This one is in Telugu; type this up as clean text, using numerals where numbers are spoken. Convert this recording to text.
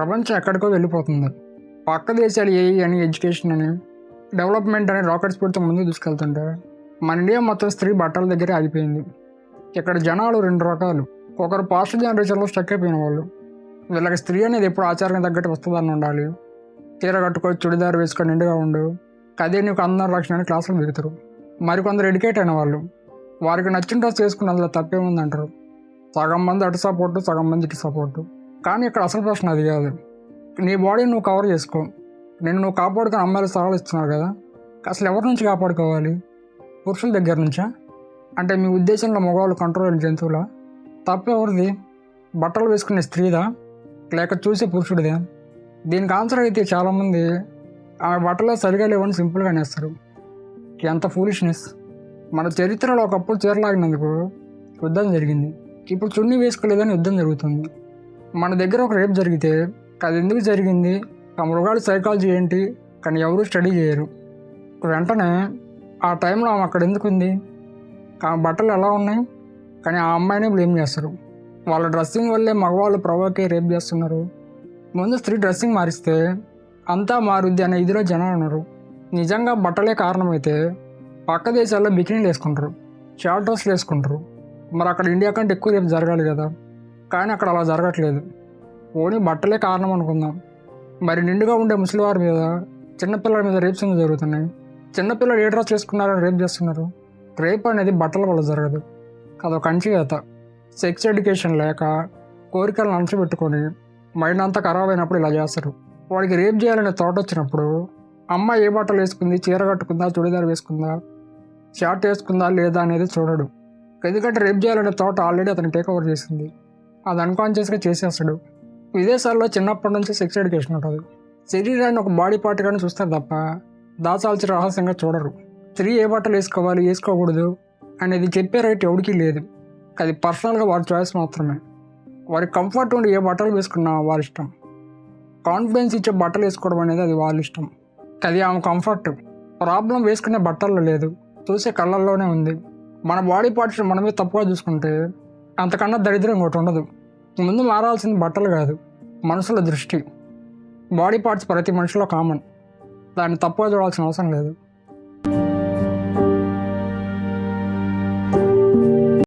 ప్రపంచం ఎక్కడికో వెళ్ళిపోతుంది. పక్క దేశాలు ఏఐ అని, ఎడ్యుకేషన్ అని, డెవలప్మెంట్ అని రాకెట్ స్పీడ్తో ముందుకు తీసుకెళ్తుంటే మన ఇండియా మొత్తం స్త్రీ బట్టల దగ్గరే ఆగిపోయింది. ఇక్కడ జనాలు రెండు రకాలు. ఒకరు పాస్ట్ జనరేషన్లో స్టక్ అయిపోయిన వాళ్ళు. వీళ్ళకి స్త్రీ అనేది ఎప్పుడు ఆచారానికి తగ్గట్టు వస్తుందని ఉండాలి, చీర కట్టుకొని చుడిదారు వేసుకొని నిండుగా ఉండు, అదే నీకు అందరం రక్షణ అని క్లాసులు దిగుతారు. మరికొందరు ఎడ్యుకేట్ అయిన వాళ్ళు వారికి నచ్చిన డ్రెస్ వేసుకుని అందులో తప్పేముందంటారు. సగం మంది అటు సపోర్టు, సగం మంది ఇటు సపోర్టు. కానీ ఇక్కడ అసలు ప్రశ్న అది కాదు. నీ బాడీని నువ్వు కవర్ చేసుకో, నేను నువ్వు కాపాడుకొని అమ్మాయిలు సవాలు ఇస్తున్నారు కదా, అసలు ఎవరి నుంచి కాపాడుకోవాలి? పురుషుల దగ్గర నుంచా? అంటే మీ ఉద్దేశంలో మగవాళ్ళు కంట్రోల్ జంతువులా? తప్పు ఎవరిది? బట్టలు వేసుకునే స్త్రీదా లేక చూసే పురుషుడిదా? దీనికి ఆన్సర్ అయితే చాలామంది ఆమె బట్టలు సరిగా లేవని సింపుల్గా అనేస్తారు. ఎంత ఫూలిష్నెస్! మన చరిత్రలో ఒకప్పుడు చీరలాగినందుకు యుద్ధం జరిగింది, ఇప్పుడు చున్నీ వేసుకోలేదని యుద్ధం జరుగుతుంది. మన దగ్గర ఒక రేప్ జరిగితే అది ఎందుకు జరిగింది, ఆ మృగాల సైకాలజీ ఏంటి కానీ ఎవరూ స్టడీ చేయరు. వెంటనే ఆ టైంలో ఆమె అక్కడ ఎందుకు ఉంది, ఆమె బట్టలు ఎలా ఉన్నాయి కానీ ఆ అమ్మాయిని బ్లేమ్ చేస్తారు. వాళ్ళ డ్రెస్సింగ్ వల్లే మగవాళ్ళు ప్రవోకే రేప్ చేస్తున్నారు. ముందు స్త్రీ డ్రెస్సింగ్ మారిస్తే అంతా మారుద్ది అనే ఇదిలో జనాలు ఉన్నారు. నిజంగా బట్టలే కారణమైతే పక్క దేశాల్లో బికినీలు వేసుకుంటారు, షార్ట్ డ్రెస్లు వేసుకుంటారు. మరి అక్కడ ఇండియా కంటే ఎక్కువ రేపు జరగాలి కదా, కానీ అక్కడ అలా జరగట్లేదు. ఓన్లీ బట్టలే కారణం అనుకుందాం. మరి నిండుగా ఉండే ముసలివారి మీద, చిన్నపిల్లల మీద రేప్స్ ఎందుకు జరుగుతున్నాయి? చిన్నపిల్లలు ఏ డ్రెస్ వేసుకున్నారని రేప్ చేస్తున్నారు. రేప్ అనేది బట్టల వల్ల జరగదు, అదొక అంచివేత. సెక్స్ ఎడ్యుకేషన్ లేక కోరికలను అంచబెట్టుకొని మైండ్ అంతా ఖరాబ్ అయినప్పుడు ఇలా చేస్తారు. వాడికి రేప్ చేయాలనే థాట్ వచ్చినప్పుడు అమ్మాయి ఏ బట్టలు వేసుకుంది, చీర కట్టుకుందా, చుడిదార్ వేసుకుందా, షార్ట్ వేసుకుందా లేదా అనేది చూడడు. ఎందుకంటే రేప్ చేయాలనే థాట్ ఆల్రెడీ అతను టేక్ ఓవర్ చేసింది. అది అన్కాన్షియస్గా చేసేస్తాడు. విదేశాల్లో చిన్నప్పటి నుంచి సెక్స్ ఎడ్యుకేషన్ ఉంటుంది. శరీరాన్ని ఒక బాడీ పార్ట్గానే చూస్తారు తప్ప దాచాల్సిన రహస్యంగా చూడరు. స్త్రీ ఏ బట్టలు వేసుకోవాలి, వేసుకోకూడదు అనేది చెప్పే రైట్ ఎవరికీ లేదు. అది పర్సనల్గా వారి చాయిస్ మాత్రమే. వారి కంఫర్ట్ ఉండి ఏ బట్టలు వేసుకున్నా వారి ఇష్టం. కాన్ఫిడెన్స్ ఇచ్చే బట్టలు వేసుకోవడం అనేది అది వాళ్ళ ఇష్టం. అది ఆమె కంఫర్ట్. ప్రాబ్లం వేసుకునే బట్టల్లో లేదు, చూసే కళ్ళల్లోనే ఉంది. మన బాడీ పార్ట్స్ మనమే తప్పుగా చూసుకుంటే అంతకన్నా దరిద్రం ఇంకోటి ఉండదు. ముందు మారాల్సింది బట్టలు కాదు, మనుషుల దృష్టి. బాడీ పార్ట్స్ ప్రతి మనిషిలో కామన్, దాన్ని తప్పుగా చూడాల్సిన అవసరం లేదు.